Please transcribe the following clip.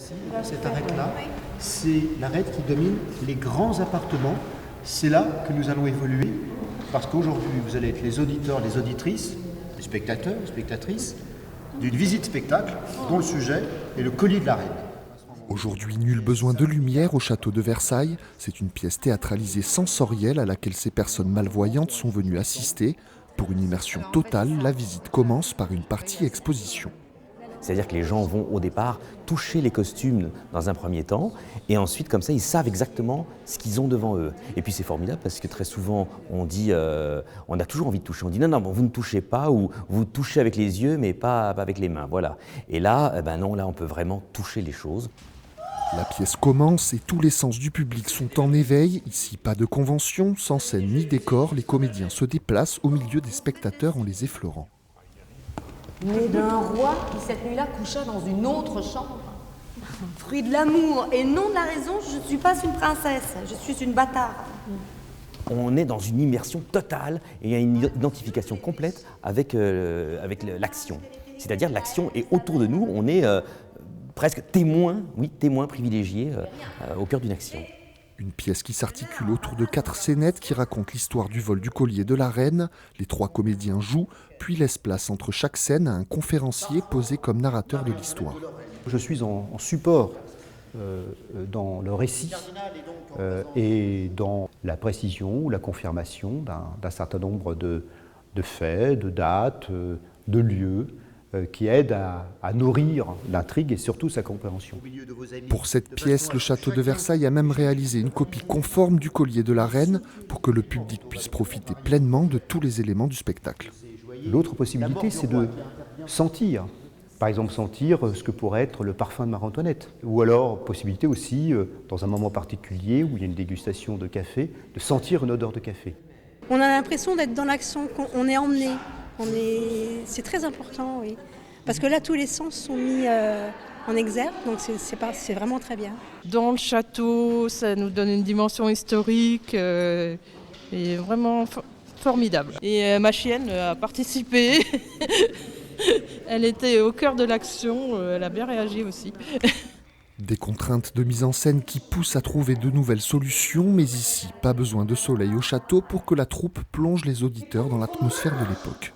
Ici, cette arête-là, c'est l'arête qui domine les grands appartements. C'est là que nous allons évoluer, parce qu'aujourd'hui, vous allez être les auditeurs, les auditrices, les spectateurs, les spectatrices, d'une visite spectacle dont le sujet est le collier de la reine. Aujourd'hui, nul besoin de lumière au château de Versailles. C'est une pièce théâtralisée sensorielle à laquelle ces personnes malvoyantes sont venues assister. Pour une immersion totale, la visite commence par une partie exposition. C'est-à-dire que les gens vont au départ toucher les costumes dans un premier temps et ensuite comme ça ils savent exactement ce qu'ils ont devant eux. Et puis c'est formidable parce que très souvent on dit, on a toujours envie de toucher, on dit non, vous ne touchez pas ou vous touchez avec les yeux mais pas avec les mains, voilà. Et là, non, là on peut vraiment toucher les choses. La pièce commence et tous les sens du public sont en éveil. Ici, pas de convention, sans scène ni décor, les comédiens se déplacent au milieu des spectateurs en les effleurant. Né d'un roi qui cette nuit-là coucha dans une autre chambre. Fruit de l'amour et non de la raison, je ne suis pas une princesse, je suis une bâtarde. On est dans une immersion totale et il y a une identification complète avec l'action. C'est-à-dire l'action est autour de nous, on est presque témoin privilégié au cœur d'une action. Une pièce qui s'articule autour de 4 scénettes qui racontent l'histoire du vol du collier de la reine. Les 3 comédiens jouent, puis laissent place entre chaque scène à un conférencier posé comme narrateur de l'histoire. Je suis en support dans le récit et dans la précision ou la confirmation d'un certain nombre de faits, de dates, de lieux, qui aide à nourrir l'intrigue et surtout sa compréhension. Pour cette pièce, le château de Versailles a même réalisé une copie conforme du collier de la reine pour que le public puisse profiter pleinement de tous les éléments du spectacle. L'autre possibilité, c'est de sentir. Par exemple, sentir ce que pourrait être le parfum de Marie-Antoinette. Ou alors, possibilité aussi, dans un moment particulier où il y a une dégustation de café, de sentir une odeur de café. On a l'impression d'être dans l'action, qu'on est emmené. C'est très important, oui. Parce que là, tous les sens sont mis en exergue, donc c'est vraiment très bien. Dans le château, ça nous donne une dimension historique et vraiment formidable. Et ma chienne a participé. Elle était au cœur de l'action, elle a bien réagi aussi. Des contraintes de mise en scène qui poussent à trouver de nouvelles solutions, mais ici, pas besoin de soleil au château pour que la troupe plonge les auditeurs dans l'atmosphère de l'époque.